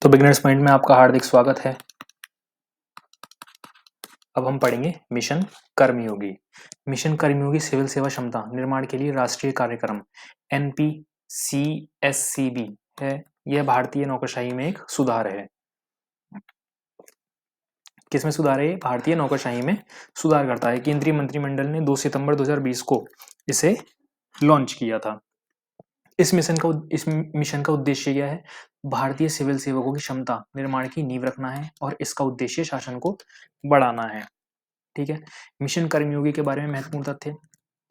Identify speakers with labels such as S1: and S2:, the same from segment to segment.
S1: तो beginners mind में आपका हार्दिक स्वागत है। अब हम पढ़ेंगे मिशन कर्मयोगी। मिशन कर्मयोगी सिविल सेवा क्षमता निर्माण के लिए राष्ट्रीय कार्यक्रम NPCSCB है। यह भारतीय नौकरशाही में एक सुधार है। किसमें सुधार है? भारतीय नौकरशाही में सुधार करता है। केंद्रीय मंत्रिमंडल ने 2 सितंबर 2020 को इसे लॉन्च किया था। इस मिशन का उद्देश्य क्या है? भारतीय सिविल सेवकों की क्षमता निर्माण की नींव रखना है और इसका उद्देश्य शासन को बढ़ाना है। ठीक है। मिशन कर्मयोगी के बारे में महत्वपूर्ण तथ्य।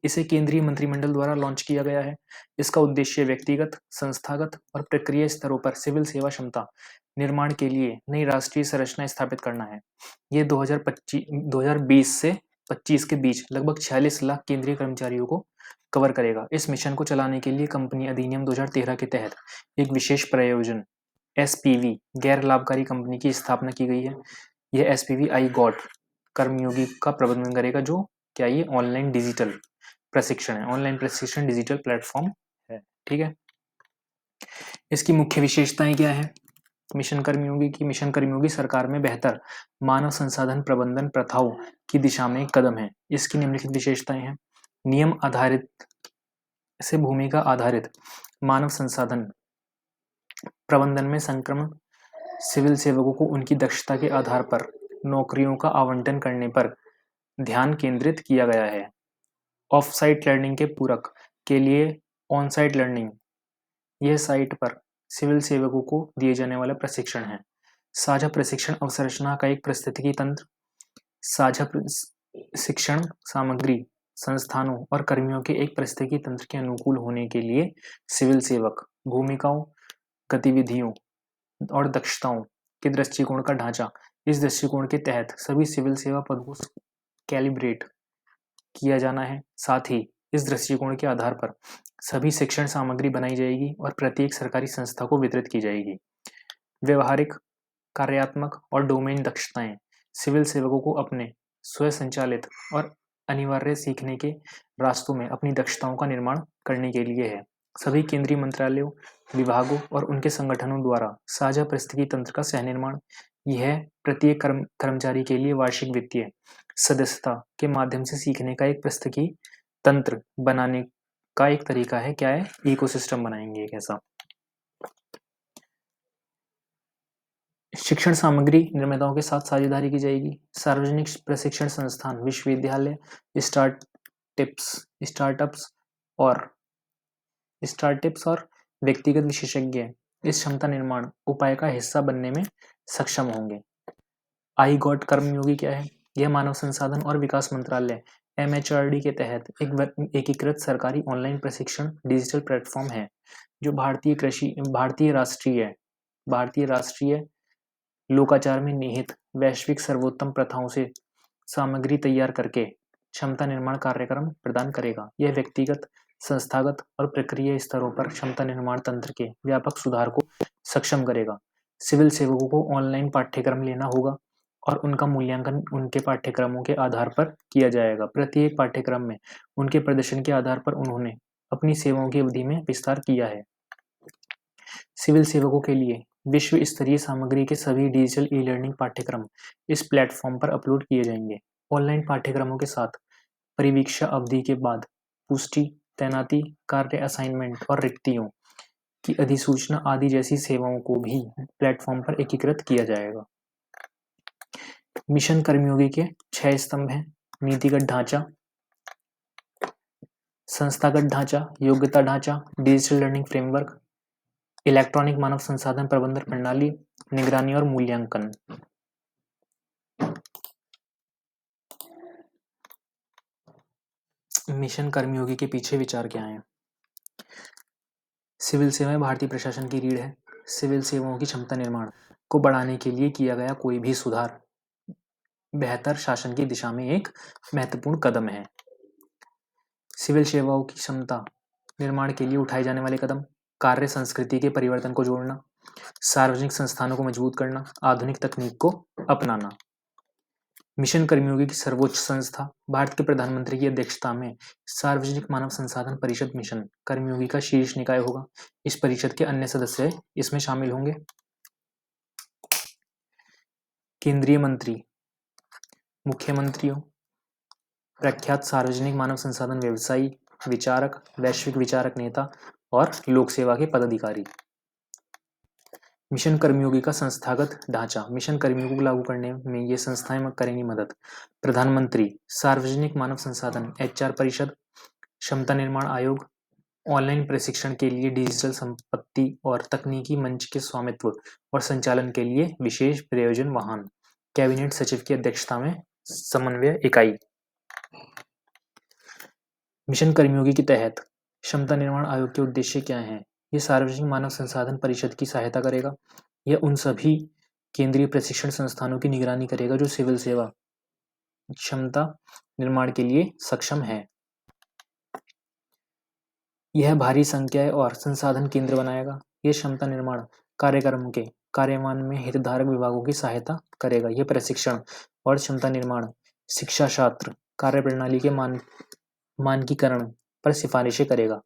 S1: इसे केंद्रीय मंत्रिमंडल द्वारा लॉन्च किया गया है। इसका उद्देश्य व्यक्तिगत, संस्थागत और प्रक्रिया स्तरों पर सिविल सेवा क्षमता निर्माण के लिए नई राष्ट्रीय संरचना स्थापित करना है। ये 2020 से 25 के बीच लगभग 46 लाख केंद्रीय कर्मचारियों को कवर करेगा। इस मिशन को चलाने के लिए कंपनी अधिनियम 2013 के तहत एक विशेष प्रयोजन SPV गैर लाभकारी कंपनी की स्थापना की गई है। यह SPV iGOT कर्मयोगी का प्रबंधन करेगा। जो क्या ये ऑनलाइन डिजिटल प्रशिक्षण है, ऑनलाइन प्रशिक्षण डिजिटल प्लेटफॉर्म है। ठीक है। इसकी मुख्य विशेषताएं क्या है? मिशन कर्मयोगी सरकार में बेहतर मानव संसाधन प्रबंधन प्रथाओं की दिशा में एक कदम है। इसकी निम्नलिखित विशेषताएं हैं। नियम आधारित से भूमिका आधारित मानव संसाधन प्रबंधन में संक्रमण सिविल सेवकों को उनकी दक्षता के आधार पर नौकरियों का आवंटन करने पर ध्यान केंद्रित किया गया है। ऑफ साइट लर्निंग के पूरक के लिए ऑन साइट लर्निंग, यह साइट पर सिविल सेवकों को दिए जाने वाला प्रशिक्षण है। साझा प्रशिक्षण अवसंरचना का एक पारिस्थितिकी तंत्र, साझा शिक्षण सामग्री संस्थानों और कर्मियों के एक पारिस्थितिकी तंत्र के अनुकूल होने के लिए सिविल सेवक भूमिकाओं, गतिविधियों और दक्षताओं के दृष्टिकोण का ढांचा। इस दृष्टिकोण के तहत सभी सिविल सेवा पदों को कैलिब्रेट किया जाना है। साथ ही इस दृष्टिकोण के आधार पर सभी शिक्षण सामग्री बनाई जाएगी और प्रत्येक सरकारी संस्था को वितरित की जाएगी। व्यवहारिक, कार्यात्मक और डोमेन दक्षताएं सिविल सेवकों को अपने स्वसंचालित और अनिवार्य सीखने के रास्तों में अपनी दक्षताओं का निर्माण करने के लिए है। सभी केंद्रीय मंत्रालयों, विभागों और उनके संगठनों द्वारा साझा पारिस्थितिकी तंत्र का सह निर्माण, यह प्रत्येक कर्मचारी के लिए वार्षिक वित्तीय सदस्यता के माध्यम से सीखने का एक पारिस्थितिकी तंत्र बनाने का एक तरीका है। क्या है? इकोसिस्टम बनाएंगे एक ऐसा। शिक्षण सामग्री निर्माताओं के साथ साझेदारी की जाएगी। सार्वजनिक प्रशिक्षण संस्थान, विश्वविद्यालय, स्टार्टअप्स और व्यक्तिगत विशेषज्ञ इस क्षमता निर्माण उपाय का हिस्सा बनने में सक्षम होंगे। iGOT कर्मयोगी क्या है? यह मानव संसाधन और विकास मंत्रालय MHRD के तहत एक एकीकृत सरकारी ऑनलाइन प्रशिक्षण डिजिटल प्लेटफॉर्म है जो भारतीय राष्ट्रीय लोकाचार में निहित वैश्विक सर्वोत्तम प्रथाओं से सामग्री तैयार करके क्षमता निर्माण कार्यक्रम प्रदान करेगा। यह व्यक्तिगत, संस्थागत और प्रक्रिया स्तरों पर क्षमता निर्माण तंत्र के व्यापक सुधार को सक्षम करेगा। सिविल सेवकों को ऑनलाइन पाठ्यक्रम लेना होगा और उनका मूल्यांकन उनके पाठ्यक्रमों के आधार पर किया जाएगा। प्रत्येक पाठ्यक्रम में उनके प्रदर्शन के आधार पर उन्होंने अपनी सेवाओं की अवधि में विस्तार किया है। सिविल सेवकों के लिए विश्व स्तरीय सामग्री के सभी डिजिटल ई-लर्निंग पाठ्यक्रम इस प्लेटफॉर्म पर अपलोड किए जाएंगे। ऑनलाइन पाठ्यक्रमों के साथ परिवीक्षा अवधि के बाद पुष्टि, तैनाती, कार्य असाइनमेंट और रिक्तियों की अधिसूचना आदि जैसी सेवाओं को भी प्लेटफॉर्म पर एकीकृत किया जाएगा। मिशन कर्मयोगी के 6 स्तंभ हैं। नीतिगत ढांचा, संस्थागत ढांचा, योग्यता ढांचा, डिजिटल लर्निंग फ्रेमवर्क, इलेक्ट्रॉनिक मानव संसाधन प्रबंधन प्रणाली, निगरानी और मूल्यांकन। मिशन कर्मयोगी के पीछे विचार क्या है? सिविल सेवाएं भारतीय प्रशासन की रीढ़ है। सिविल सेवाओं की क्षमता निर्माण को बढ़ाने के लिए किया गया कोई भी सुधार बेहतर शासन की दिशा में एक महत्वपूर्ण कदम है। सिविल सेवाओं की क्षमता निर्माण के लिए उठाए जाने वाले कदम: कार्य संस्कृति के परिवर्तन को जोड़ना, सार्वजनिक संस्थानों को मजबूत करना, आधुनिक तकनीक को अपनाना। मिशन कर्मयोगी की सर्वोच्च संस्था भारत के प्रधानमंत्री की अध्यक्षता में सार्वजनिक मानव संसाधन परिषद मिशन कर्मयोगी का शीर्ष निकाय होगा। इस परिषद के अन्य सदस्य इसमें शामिल होंगे। केंद्रीय मंत्री, मुख्यमंत्रियों, प्रख्यात सार्वजनिक मानव संसाधन व्यवसायी, विचारक, वैश्विक विचारक नेता और लोक सेवा के पदाधिकारी। मिशन कर्मयोगी का संस्थागत ढांचा। मिशन कर्मयोगी को लागू करने में ये संस्थाएं करेंगी मदद। प्रधानमंत्री, सार्वजनिक मानव संसाधन HR परिषद, क्षमता निर्माण आयोग, ऑनलाइन प्रशिक्षण के लिए डिजिटल संपत्ति और तकनीकी मंच के स्वामित्व और संचालन के लिए विशेष प्रयोजन वाहन। कैबिनेट सचिव की अध्यक्षता में समन्वय इकाई। मिशन कर्मयोगी के तहत क्षमता निर्माण आयोग के उद्देश्य क्या हैं? ये सार्वजनिक मानव संसाधन परिषद की सहायता करेगा। यह उन सभी केंद्रीय प्रशिक्षण संस्थानों की निगरानी करेगा जो सिविल सेवा क्षमता निर्माण के लिए सक्षम है। यह भारी संख्या और संसाधन केंद्र बनाएगा। यह क्षमता निर्माण कार्यक्रम के कार्यान्वयन में हितधारक विभागों की सहायता करेगा। यह प्रशिक्षण और क्षमता निर्माण शिक्षा शास्त्र कार्यप्रणाली के मानकीकरण पर सिफारिशें करेगा।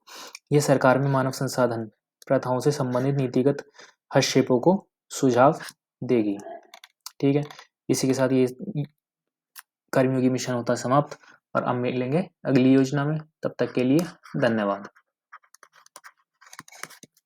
S1: यह सरकार में मानव संसाधन प्रथाओं से संबंधित नीतिगत हस्तक्षेपों को सुझाव देगी। ठीक है, इसी के साथ ये कर्मयोगी मिशन होता है समाप्त और अब मिलेंगे अगली योजना में। तब तक के लिए धन्यवाद।